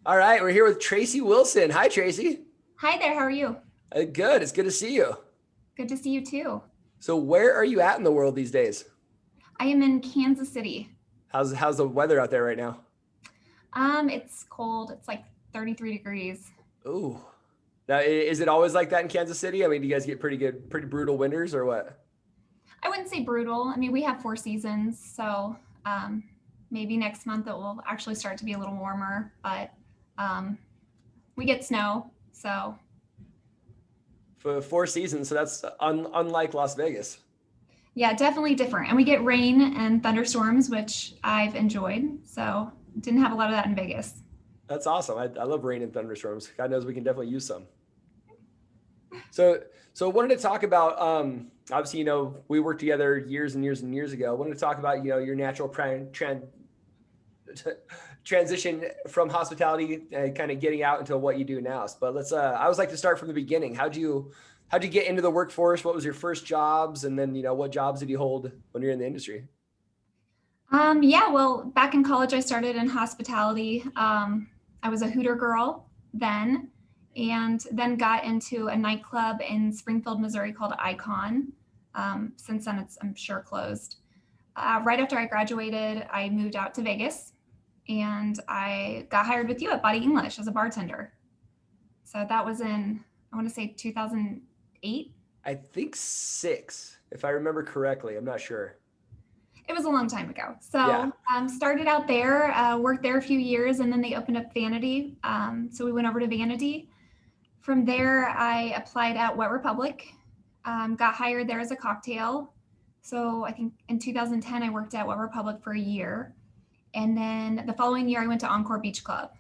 All right, we're here with Tracy Wilson. Hi, Tracy. Hi there, how are you? Good. It's good to see you. Good to see you too. So, where are you at in the world these days? I am in Kansas City. How's the weather out there right now? It's cold. It's like 33 degrees. Ooh, now is it always like that in Kansas City? I mean, do you guys get pretty brutal winters or what? I wouldn't say brutal. I mean, we have 4 seasons, so um, maybe next month it will actually start to be a little warmer, but um, we get snow, so For 4 seasons, so that's unlike Las Vegas. yeah, definitely different. And we get rain and thunderstorms, which I've enjoyed. So didn't have a lot of that in Vegas. That's awesome. I love rain and thunderstorms. God knows we can definitely use some. So I wanted to talk about obviously we worked together years and years and years ago. I wanted to talk about your natural transition from hospitality and kind of getting out into what you do now. But I always like to start from the beginning. How'd you get into the workforce? What was your first jobs? And then, what jobs did you hold when you're in the industry? Yeah, well, back in college, I started in hospitality. I was a Hooter girl then, and then got into a nightclub in Springfield, Missouri called Icon. Since then, it's, I'm sure, closed. Right after I graduated, I moved out to Vegas and I got hired with you at Body English as a bartender. So that was in, I want to say 2008. I think six, if I remember correctly. I'm not sure. It was a long time ago. Yeah. So started out there, worked there a few years, and then they opened up Vanity. So we went over to Vanity. From there, I applied at Wet Republic, got hired there as a cocktail. So I think in 2010, I worked at Wet Republic for a year. And then the following year, I went to Encore Beach Club.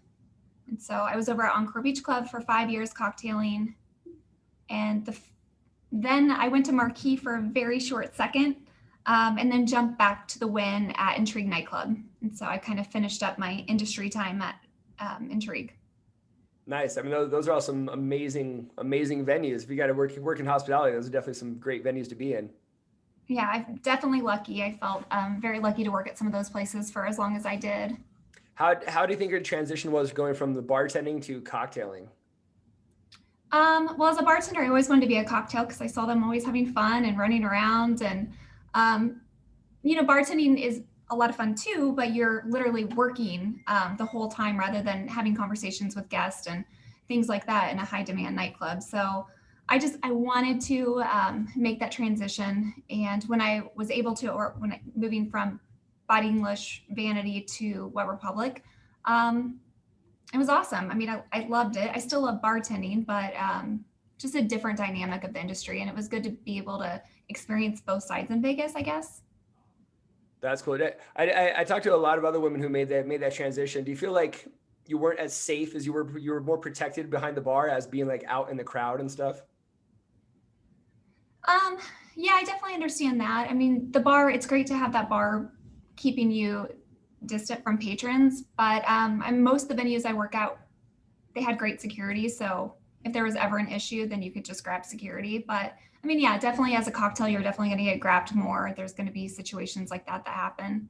And so I was over at Encore Beach Club for 5 years cocktailing. And then I went to Marquee for a very short second, and then jumped back to the Win at Intrigue Nightclub. And so I kind of finished up my industry time at Intrigue. Nice. I mean, those are all some amazing, amazing venues. If you got to work in hospitality, those are definitely some great venues to be in. Yeah, I'm definitely lucky. I felt very lucky to work at some of those places for as long as I did. How do you think your transition was going from the bartending to cocktailing? Well, as a bartender, I always wanted to be a cocktail because I saw them always having fun and running around. And, um, bartending is a lot of fun too, but you're literally working the whole time rather than having conversations with guests and things like that in a high demand nightclub. So I wanted to make that transition. And when I was able to, or when I, moving from Body English Vanity to Wet Republic, um, it was awesome. I mean, I loved it. I still love bartending, but just a different dynamic of the industry. And it was good to be able to experience both sides in Vegas, I guess. That's cool. I talked to a lot of other women who made that transition. Do you feel like you weren't as safe as you were more protected behind the bar as being like out in the crowd and stuff? Um, yeah, I definitely understand that. I mean, the bar, it's great to have that bar keeping you distant from patrons, but most of the venues I work at, they had great security. So if there was ever an issue, then you could just grab security. But I mean, yeah, definitely as a cocktail, you're definitely going to get grabbed more. There's going to be situations like that that happen.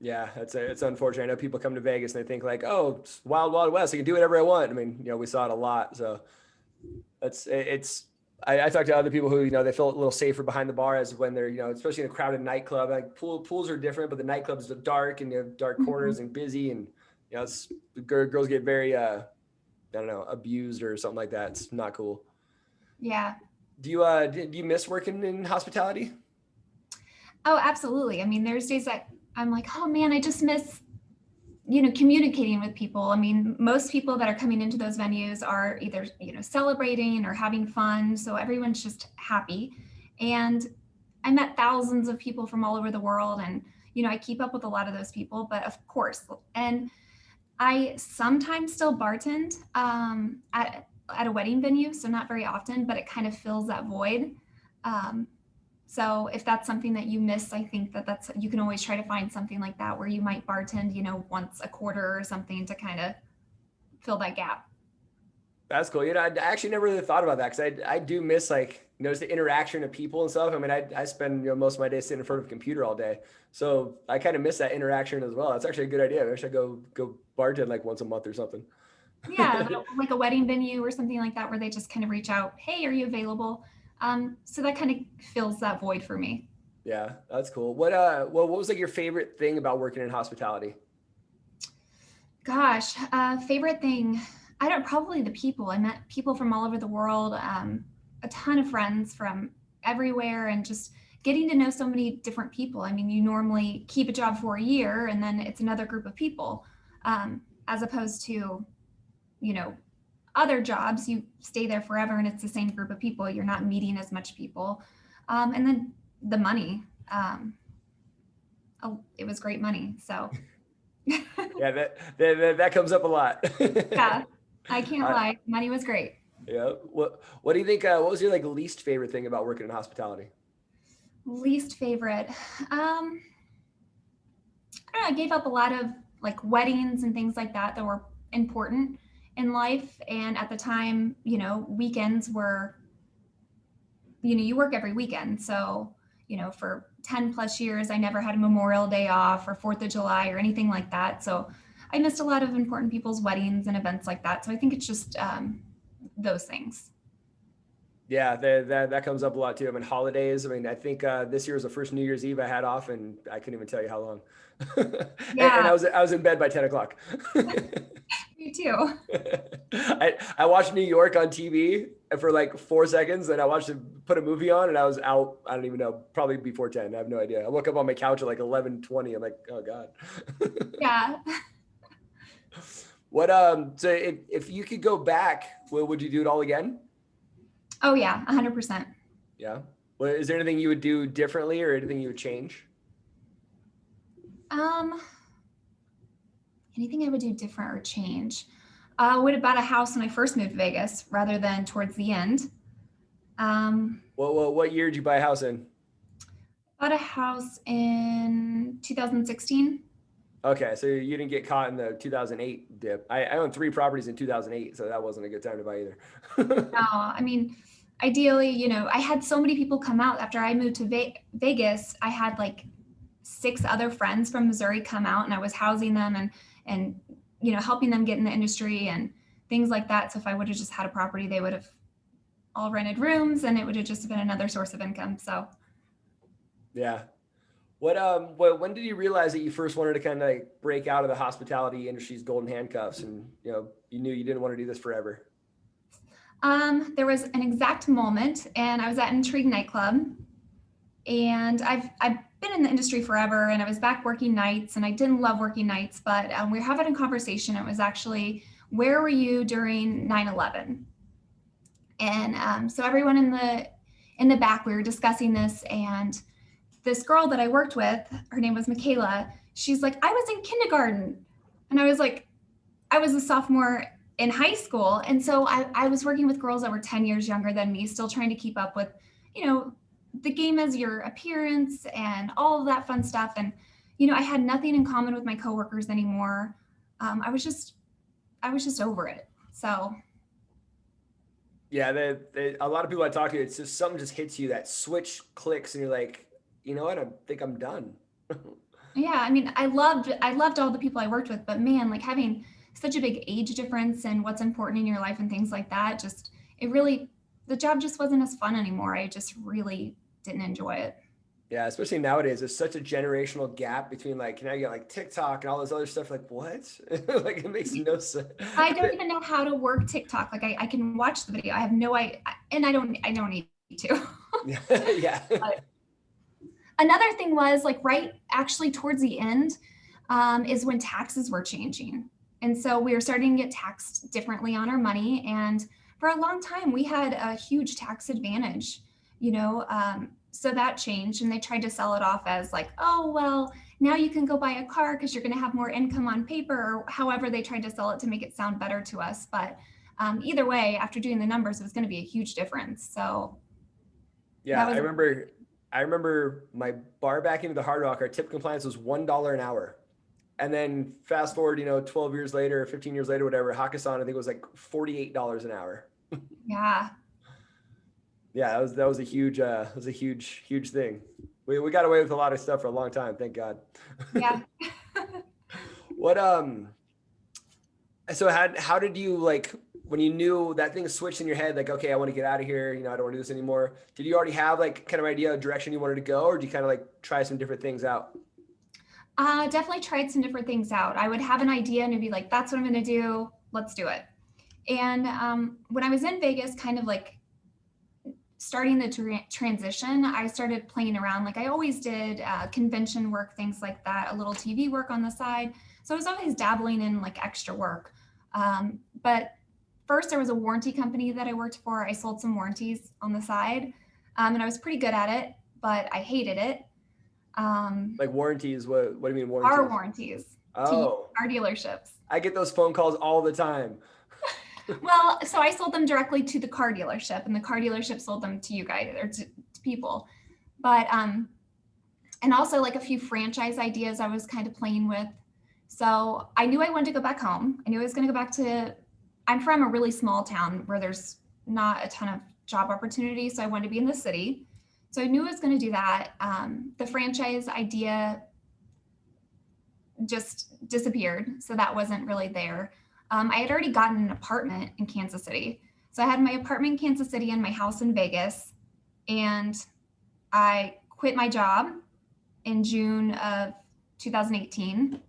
Yeah, it's unfortunate. I know people come to Vegas and they think like, oh, it's wild, wild west. I can do whatever I want. I mean, we saw it a lot. So it's I talked to other people who they feel a little safer behind the bar as when they're especially in a crowded nightclub. Like pools are different, but the nightclubs are dark and dark corners Mhm. and busy, and it's girls get very I don't know, abused or something like that. It's not cool. Yeah. Do you miss working in hospitality? Oh, absolutely. I mean, there's days that I'm like, oh man, I just miss, communicating with people. I mean, most people that are coming into those venues are either, celebrating or having fun. So everyone's just happy. And I met thousands of people from all over the world. And, I keep up with a lot of those people, but of course, and I sometimes still bartend at a wedding venue. So not very often, but it kind of fills that void. Um, So if that's something that you miss, I think that's you can always try to find something like that where you might bartend, once a quarter or something to kind of fill that gap. That's cool. I actually never really thought about that because I do miss like you know, just the interaction of people and stuff. I mean, I spend, you know, most of my day sitting in front of a computer all day. So I kind of miss that interaction as well. That's actually a good idea. Maybe I should go bartend like once a month or something. Yeah, like a wedding venue or something like that, where they just kind of reach out, hey, are you available? So that kind of fills that void for me. Yeah, that's cool. What was like your favorite thing about working in hospitality? Gosh, favorite thing. I don't probably the people. I met people from all over the world, a ton of friends from everywhere, and just getting to know so many different people. I mean, you normally keep a job for a year and then it's another group of people, as opposed to, you know, other jobs, you stay there forever and it's the same group of people. You're not meeting as much people. And then the money, oh, it was great money. So, Yeah, that comes up a lot. yeah, I can't I, lie. Money was great. yeah. What do you think? What was your like least favorite thing about working in hospitality? Least favorite. I don't know, I gave up a lot of like weddings and things like that that were important in life. And at the time, weekends were, you work every weekend. So, for 10 plus years, I never had a Memorial Day off or 4th of July or anything like that. So I missed a lot of important people's weddings and events like that. So I think it's just those things. Yeah, that comes up a lot too. I mean, holidays. I mean, I think this year was the first New Year's Eve I had off, and I couldn't even tell you how long. And Yeah, I was in bed by 10 o'clock. me too. I watched New York on TV for like 4 seconds, and I watched it put a movie on, and I was out. I don't even know, probably before 10. I have no idea. I woke up on my couch at like 11:20. I'm like, oh God. Yeah. So if you could go back, would you do it all again? Oh, yeah, 100%. Yeah. Well, is there anything you would do differently or anything you would change? Um, Anything I would do different or change? I would have bought a house when I first moved to Vegas rather than towards the end. Um, What year did you buy a house in? Bought a house in 2016. Okay, so you didn't get caught in the 2008 dip. I owned 3 properties in 2008, so that wasn't a good time to buy either. No, I mean, ideally, I had so many people come out after I moved to Vegas. I had like 6 other friends from Missouri come out, and I was housing them and helping them get in the industry and things like that. So if I would have just had a property, they would have all rented rooms, and it would have just been another source of income. So Yeah. When did you realize that you first wanted to kind of like break out of the hospitality industry's golden handcuffs, and you knew you didn't want to do this forever? there was an exact moment, and I was at Intrigue nightclub, and I've been in the industry forever, and I was back working nights, and I didn't love working nights, but we were having a conversation. It was actually, where were you during 9/11? And so everyone in the back, we were discussing this, and this girl that I worked with, her name was Michaela. She's like, I was in kindergarten, and I was like, I was a sophomore in high school, and so I was working with girls that were 10 years younger than me, still trying to keep up with, you know, the game as your appearance and all of that fun stuff. And I had nothing in common with my coworkers anymore. I was just over it. So Yeah, a lot of people I talk to, it's just something just hits you, that switch clicks, and you're like, you know what? I think I'm done. yeah, I mean, I loved all the people I worked with, but man, like having such a big age difference and what's important in your life and things like that, just it really the job just wasn't as fun anymore. I just really didn't enjoy it. Yeah, especially nowadays, there's such a generational gap between like now you got like TikTok and all this other stuff. Like what? Like it makes no sense. I don't even know how to work TikTok. Like I can watch the video. I have no idea, and I don't need to. Yeah. But another thing was like right actually towards the end, is when taxes were changing. And so we were starting to get taxed differently on our money. And for a long time, we had a huge tax advantage, so that changed. And they tried to sell it off as like, oh, well, now you can go buy a car because you're going to have more income on paper, or however they tried to sell it to make it sound better to us. But either way, after doing the numbers, it was going to be a huge difference. So Yeah, that was, I remember my bar back into the Hard Rock, our tip compliance was $1 an hour. And then fast forward, 12 years later, 15 years later, whatever, Hakkasan, I think it was like $48 an hour. yeah. Yeah, that was a huge thing. We got away with a lot of stuff for a long time, thank God. Yeah. What so how did you like when you knew that thing switched in your head, like, okay, I want to get out of here, I don't want to do this anymore. Did you already have like kind of idea of direction you wanted to go, or did you kind of like try some different things out? Definitely tried some different things out. I would have an idea and it'd be like, that's what I'm going to do. Let's do it. And when I was in Vegas, kind of like starting the transition, I started playing around like I always did, convention work, things like that, a little TV work on the side. So I was always dabbling in like extra work. But first, there was a warranty company that I worked for. I sold some warranties on the side, and I was pretty good at it, but I hated it. Um, Like warranties, what do you mean car warranties? warranties to use Oh, car dealerships. I get those phone calls all the time. Well, so I sold them directly to the car dealership, and the car dealership sold them to you guys or to people. But and also like a few franchise ideas I was kind of playing with. So I knew I wanted to go back home. I knew I was going to go back to. I'm from a really small town where there's not a ton of job opportunities, so I wanted to be in the city. So I knew I was going to do that. The franchise idea just disappeared, so that wasn't really there. I had already gotten an apartment in Kansas City. So I had my apartment in Kansas City and my house in Vegas. And I quit my job in June of 2018.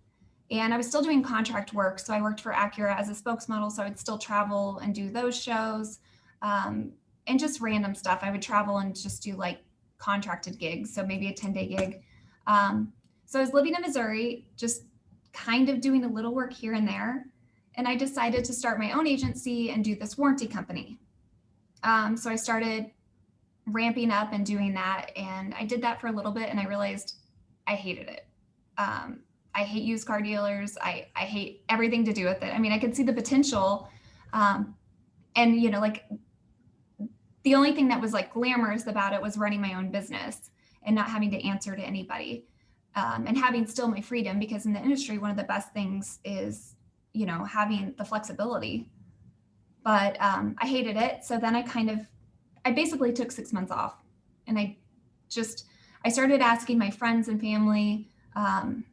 And I was still doing contract work. So I worked for Acura as a spokesmodel. So I would still travel and do those shows, and just random stuff. I would travel and just do like contracted gigs. So maybe a 10-day gig. So I was living in Missouri, just kind of doing a little work here and there. And I decided to start my own agency and do this warranty company. So I started ramping up and doing that. And I did that for a little bit and I realized I hated it. I hate used car dealers. I hate everything to do with it. I mean, I could see the potential. And, like the only thing that was like glamorous about it was running my own business and not having to answer to anybody. And having still my freedom, because in the industry, one of the best things is, having the flexibility. But I hated it. So then I basically took 6 months off, and I started asking my friends and family,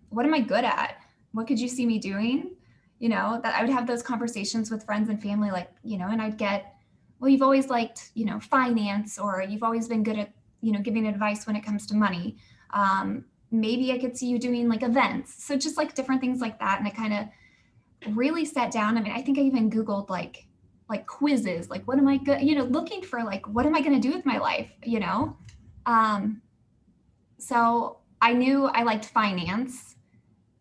what am I good at? What could you see me doing? That I would have those conversations with friends and family, like, and I'd get, well, you've always liked, finance, or you've always been good at, giving advice when it comes to money. Maybe I could see you doing like events. So just like different things like that. And I kind of really sat down. I mean, I think I even Googled like quizzes, like what am I good, looking for like, what am I going to do with my life? So I knew I liked finance.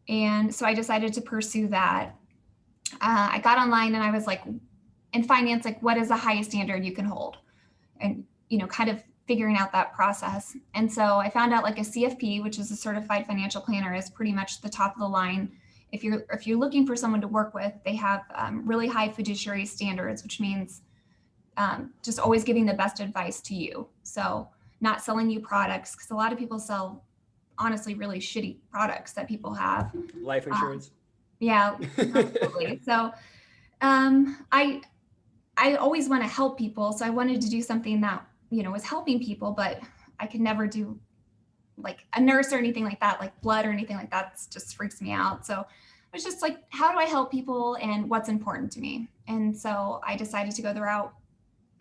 And so I decided to pursue that. I got online and I was like, in finance, like what is the highest standard you can hold? And, kind of figuring out that process. And so I found out like a CFP, which is a certified financial planner, is pretty much the top of the line. If you're looking for someone to work with, they have really high fiduciary standards, which means just always giving the best advice to you. So not selling you products, because a lot of people sell honestly really shitty products that people have. Life insurance. Yeah, absolutely. So I always want to help people. So I wanted to do something that, was helping people, but I could never do like a nurse or anything like that, like blood or anything like that. Just freaks me out. So it was just like, how do I help people and what's important to me? And so I decided to go the route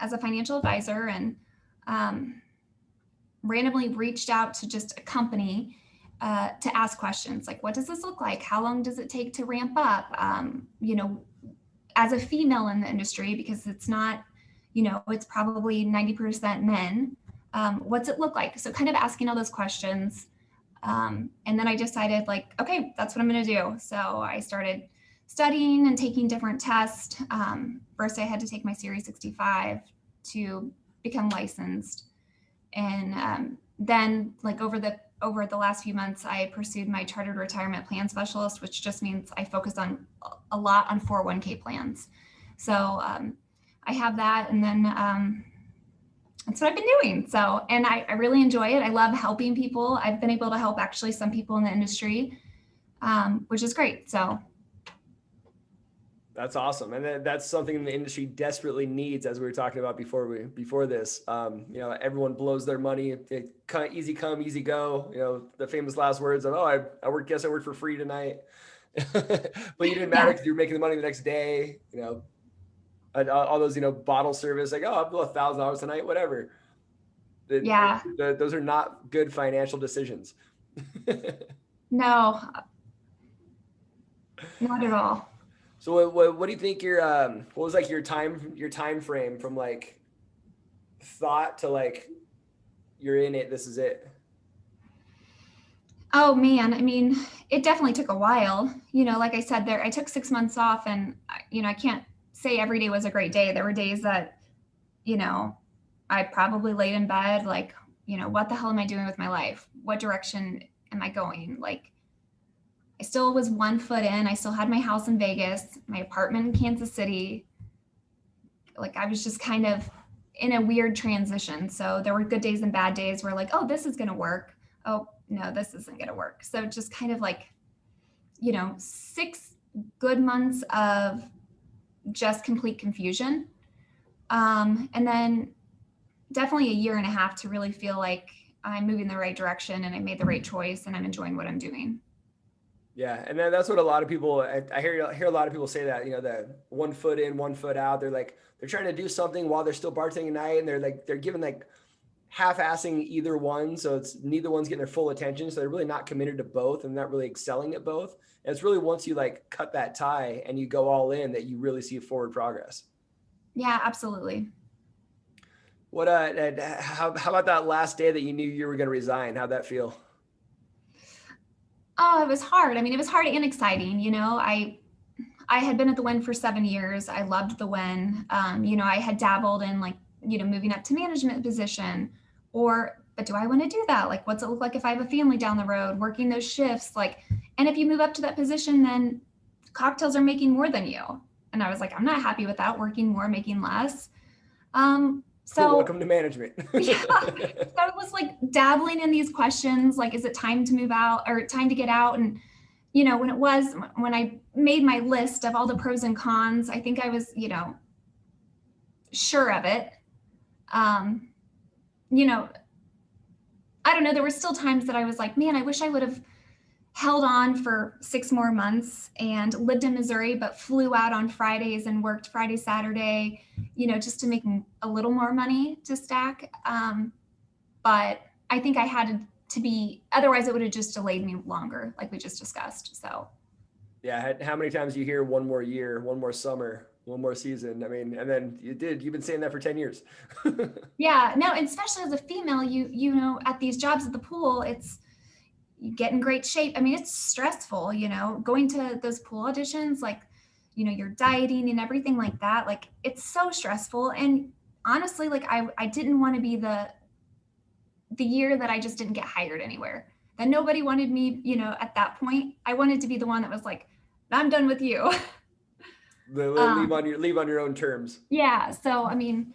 as a financial advisor, and randomly reached out to just a company to ask questions like, what does this look like? How long does it take to ramp up? As a female in the industry, because it's not, it's probably 90% men. What's it look like? So kind of asking all those questions. And then I decided like, okay, that's what I'm going to do. So I started studying and taking different tests. First I had to take my Series 65 to become licensed. And then like over the last few months, I pursued my chartered retirement plan specialist, which just means I focus on a lot on 401k plans. So I have that, and then that's what I've been doing. So, and I really enjoy it. I love helping people. I've been able to help actually some people in the industry, which is great. So That's awesome, and that's something the industry desperately needs, as we were talking about before this. You know, everyone blows their money. Easy come, easy go. You know, the famous last words of, "Oh, I worked for free tonight," but you didn't matter Yeah. because you were making the money the next day. You know, all those bottle service like, "Oh, I'll blow $1,000 tonight, whatever." Yeah. Those are not good financial decisions. No, not at all. So what do you think what was like your time frame from like thought to like you're in it, this is it? Oh man, I mean, it definitely took a while. Like I said, I took 6 months off, and I can't say every day was a great day. There were days that, you know, I probably laid in bed like, what the hell am I doing with my life? What direction am I going? Like, I still was 1 foot in. I still had my house in Vegas, my apartment in Kansas City. Like, I was just kind of in a weird transition. So there were good days and bad days where like, oh, this is going to work. Oh, no, this isn't going to work. So just kind of like, 6 good months of just complete confusion. And then definitely a year and a half to really feel like I'm moving the right direction and I made the right choice and I'm enjoying what I'm doing. Yeah, and then that's what a lot of people I hear a lot of people say that, the 1 foot in, 1 foot out. They're like they're trying to do something while they're still bartending at night, and they're giving like half-assing either one, so it's neither one's getting their full attention. So they're really not committed to both and not really excelling at both. And it's really once you like cut that tie and you go all in that you really see forward progress. Yeah, absolutely. What and how about that last day that you knew you were going to resign? How'd that feel? Oh, it was hard. I mean, it was hard and exciting. I had been at the Win for 7 years. I loved the Win. I had dabbled in like, moving up to management position, but do I want to do that? Like, what's it look like if I have a family down the road, working those shifts? Like, and if you move up to that position, then cocktails are making more than you. And I was like, I'm not happy with that, working more, making less. So Welcome to management. yeah, so I was like dabbling in these questions, like, is it time to move out or time to get out? And when I made my list of all the pros and cons, I think I was, sure of it. Um, you know, I don't know. There were still times that I was like, man, I wish I would have held on for 6 more months and lived in Missouri, but flew out on Fridays and worked Friday, Saturday, just to make a little more money to stack. But I think I had to be, otherwise it would have just delayed me longer, like we just discussed. So Yeah, how many times do you hear one more year, one more summer, one more season? I mean, and then you've been saying that for 10 years. yeah, no, and especially as a female, at these jobs at the pool, it's, you get in great shape. I mean, it's stressful, going to those pool auditions, like, you're dieting and everything like that. Like, it's so stressful. And honestly, like, I didn't want to be the year that I just didn't get hired anywhere, that nobody wanted me, at that point. I wanted to be the one that was like, I'm done with you. Leave on your own terms. Yeah. So, I mean,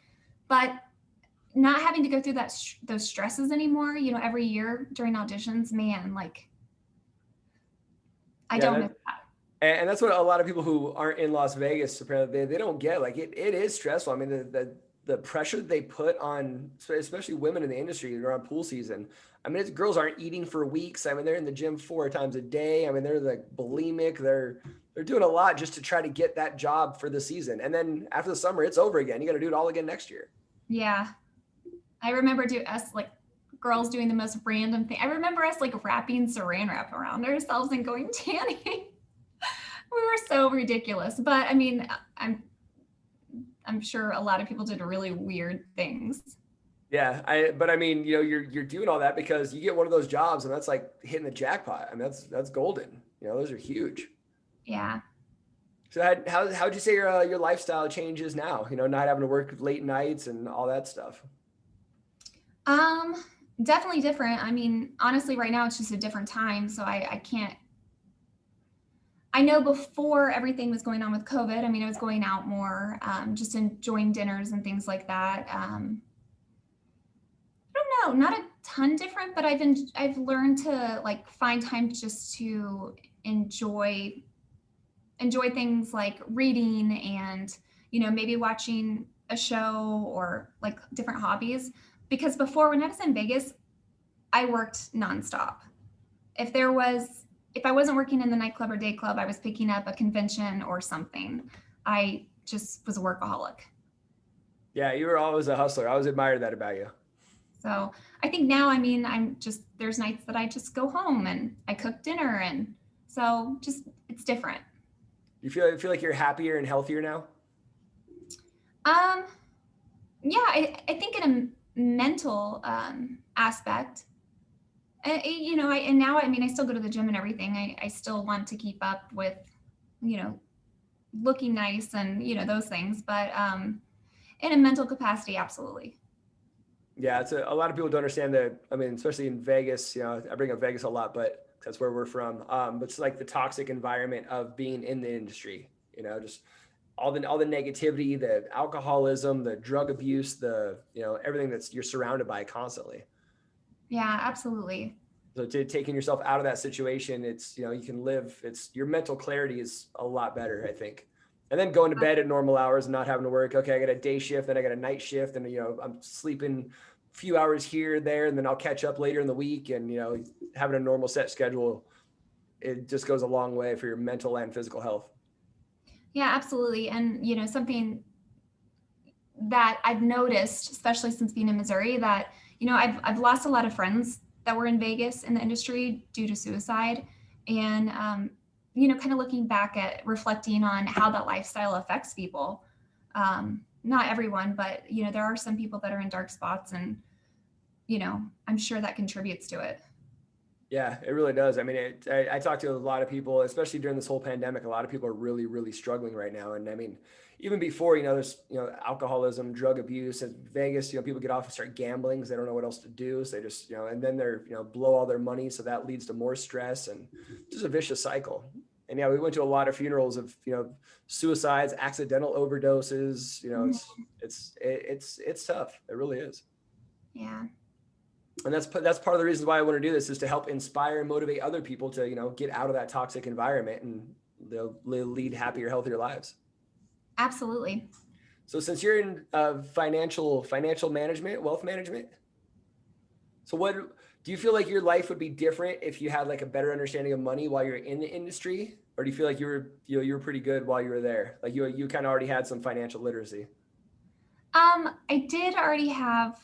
but not having to go through those stresses anymore, every year during auditions, man, like, I don't miss that. And that's what a lot of people who aren't in Las Vegas, apparently they don't get. Like it is stressful. I mean, the pressure that they put on, especially women in the industry around pool season. I mean, girls aren't eating for weeks. I mean, they're in the gym 4 times a day. I mean, they're like bulimic. They're doing a lot just to try to get that job for the season. And then after the summer, it's over again. You got to do it all again next year. Yeah. I remember us like girls doing the most random thing. I remember us like wrapping saran wrap around ourselves and going tanning. We were so ridiculous. But I mean, I'm sure a lot of people did really weird things. Yeah, but I mean, you're doing all that because you get one of those jobs and that's like hitting the jackpot. I mean, that's golden. Those are huge. Yeah. So how would you say your lifestyle changes now? Not having to work late nights and all that stuff. Definitely different. I mean, honestly, right now it's just a different time. So I can't, I know before everything was going on with COVID, I mean, I was going out more, just enjoying dinners and things like that. I don't know, not a ton different, but I've learned to like find time just to enjoy enjoy things like reading and, maybe watching a show or like different hobbies. Because before, when I was in Vegas, I worked nonstop. If there was, if I wasn't working in the nightclub or day club, I was picking up a convention or something. I just was a workaholic. Yeah, you were always a hustler. I always admired that about you. So I think now, I mean, there's nights that I just go home and I cook dinner. And so just, it's different. You feel like you're happier and healthier now? Um, yeah, I think in a mental aspect, and now, I mean, I still go to the gym and everything. I still want to keep up with, you know, looking nice and, those things. But in a mental capacity, absolutely. Yeah, a lot of people don't understand that. I mean, especially in Vegas, I bring up Vegas a lot, but that's where we're from. But it's like the toxic environment of being in the industry, just all the negativity, the alcoholism, the drug abuse, everything that's you're surrounded by constantly. Yeah, absolutely. So taking yourself out of that situation, it's, you can live, it's your mental clarity is a lot better, I think. And then going to bed at normal hours and not having to work. Okay, I got a day shift, then I got a night shift, and I'm sleeping a few hours here, there, and then I'll catch up later in the week. And having a normal set schedule, it just goes a long way for your mental and physical health. Yeah, absolutely. And something that I've noticed, especially since being in Missouri, that I've lost a lot of friends that were in Vegas in the industry due to suicide, and kind of looking back at reflecting on how that lifestyle affects people. Not everyone, but there are some people that are in dark spots, and I'm sure that contributes to it. Yeah, it really does. I mean, I talk to a lot of people, especially during this whole pandemic. A lot of people are really, really struggling right now. And I mean, even before, there's, alcoholism, drug abuse in Vegas, people get off and start gambling because they don't know what else to do. So they just, and then they're, blow all their money. So that leads to more stress and just a vicious cycle. And yeah, we went to a lot of funerals of, suicides, accidental overdoses. It's tough. It really is. Yeah. And that's part of the reasons why I want to do this, is to help inspire and motivate other people to, get out of that toxic environment, and they'll lead happier, healthier lives. Absolutely. So since you're in financial management, wealth management, so what do you feel like your life would be different if you had like a better understanding of money while you're in the industry? Or do you feel like you were pretty good while you were there? Like you kind of already had some financial literacy? I did already have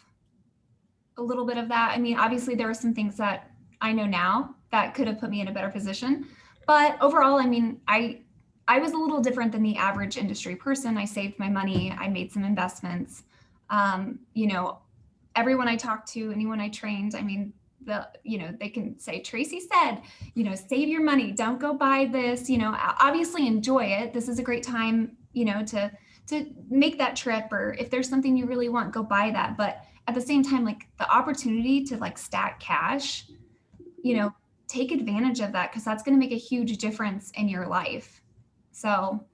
a little bit of that. I mean, obviously there were some things that I know now that could have put me in a better position, but overall, I mean, I was a little different than the average industry person. I saved my money. I made some investments. Everyone I talked to, anyone I trained, I mean, they can say, Tracy said, save your money. Don't go buy this, obviously enjoy it. This is a great time, to make that trip, or if there's something you really want, go buy that. But at the same time, like the opportunity to like stack cash, take advantage of that, because that's going to make a huge difference in your life. So,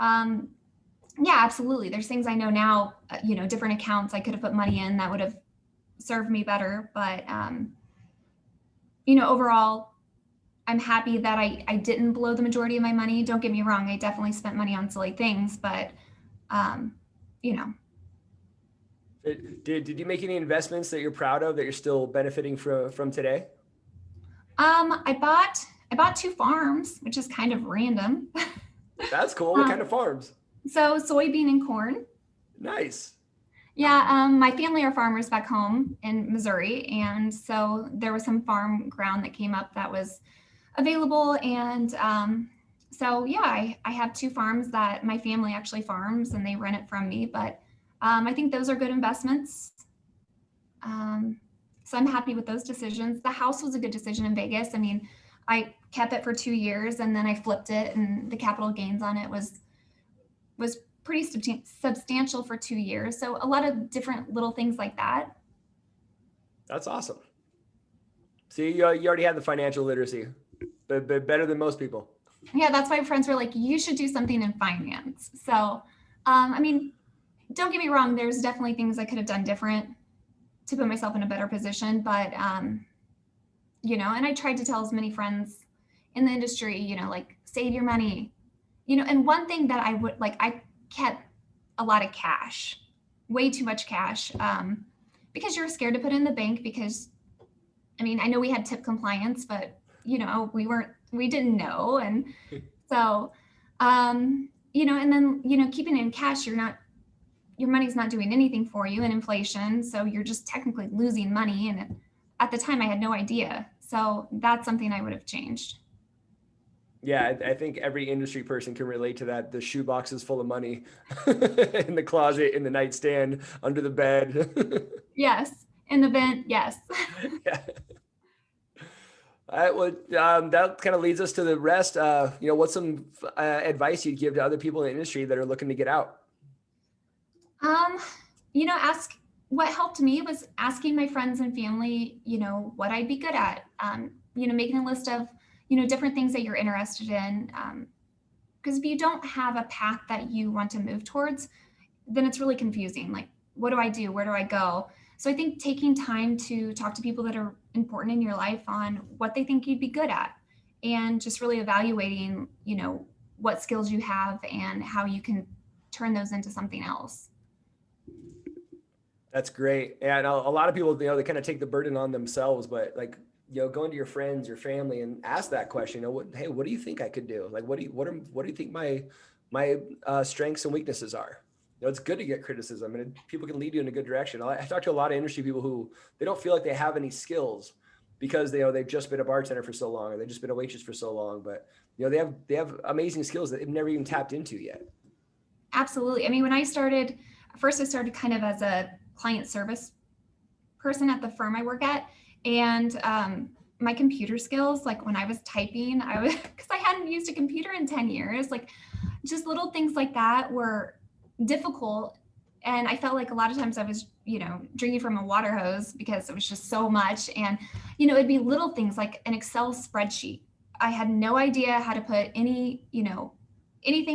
yeah, absolutely. There's things I know now, different accounts I could have put money in that would have served me better. But, overall, I'm happy that I didn't blow the majority of my money. Don't get me wrong. I definitely spent money on silly things, but, you know. Did you make any investments that you're proud of that you're still benefiting from today? I bought 2 farms, which is kind of random. That's cool. What kind of farms? So soybean and corn. Nice. Yeah, my family are farmers back home in Missouri, and so there was some farm ground that came up that was available, and so yeah, I have 2 farms that my family actually farms, and they rent it from me. But I think those are good investments. So I'm happy with those decisions. The house was a good decision in Vegas. I mean, I kept it for 2 years and then I flipped it, and the capital gains on it was pretty substantial for 2 years. So a lot of different little things like that. That's awesome. See, you already had the financial literacy, but better than most people. Yeah, that's why friends were like, you should do something in finance. So, I mean, don't get me wrong, there's definitely things I could have done different to put myself in a better position. But, and I tried to tell as many friends in the industry, like, save your money, And one thing that I would like, I kept a lot of cash, way too much cash, because you're scared to put in the bank because, I mean, I know we had tip compliance, but we didn't know. And so, and then, keeping it in cash, your money's not doing anything for you in inflation. So you're just technically losing money. And at the time I had no idea. So that's something I would have changed. Yeah, I think every industry person can relate to that. The shoebox is full of money in the closet, in the nightstand, under the bed. Yes. In the vent. Yes. Yeah. All right. Well, that kind of leads us to the rest. What's some advice you'd give to other people in the industry that are looking to get out? Um, ask what helped me was asking my friends and family, what I'd be good at. Making a list of, different things that you're interested in. Because if you don't have a path that you want to move towards, then it's really confusing. Like, what do I do? Where do I go? So I think taking time to talk to people that are important in your life on what they think you'd be good at and just really evaluating, what skills you have and how you can turn those into something else. That's great. And a lot of people, they kind of take the burden on themselves, but like, going to your friends, your family, and ask that question. Hey, what do you think I could do? Like, what do you think my strengths and weaknesses are? It's good to get criticism, and people can lead you in a good direction. I talk to a lot of industry people who they don't feel like they have any skills because they've just been a bartender for so long, or they've just been a waitress for so long. But they have amazing skills that they've never even tapped into yet. Absolutely. I mean, when I started, first I started kind of as a client service person at the firm I work at. And my computer skills, like when I was typing, because I hadn't used a computer in 10 years, like just little things like that were difficult. And I felt like a lot of times I was, drinking from a water hose because it was just so much. And, it'd be little things like an Excel spreadsheet. I had no idea how to put anything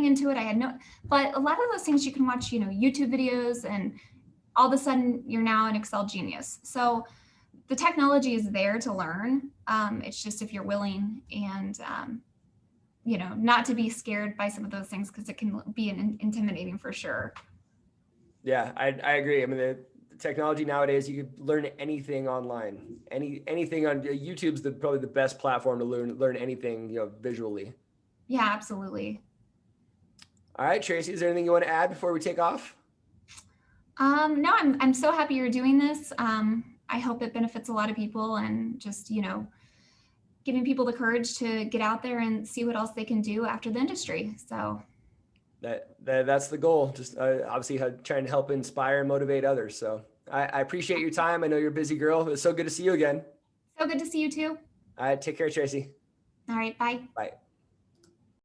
into it. But a lot of those things you can watch, YouTube videos, and all of a sudden you're now an Excel genius. So the technology is there to learn. It's just if you're willing and, not to be scared by some of those things because it can be intimidating for sure. Yeah, I agree. I mean, the technology nowadays, you can learn anything online. Anything on YouTube's probably the best platform to learn anything, visually. Yeah, absolutely. All right, Tracy, is there anything you want to add before we take off? No, I'm so happy you're doing this. I hope it benefits a lot of people and just, giving people the courage to get out there and see what else they can do after the industry. So that's the goal. Just obviously trying to help inspire and motivate others. So I appreciate your time. I know you're a busy girl. It's so good to see you again. So good to see you too. All right. Take care, Tracy. All right. Bye. Bye.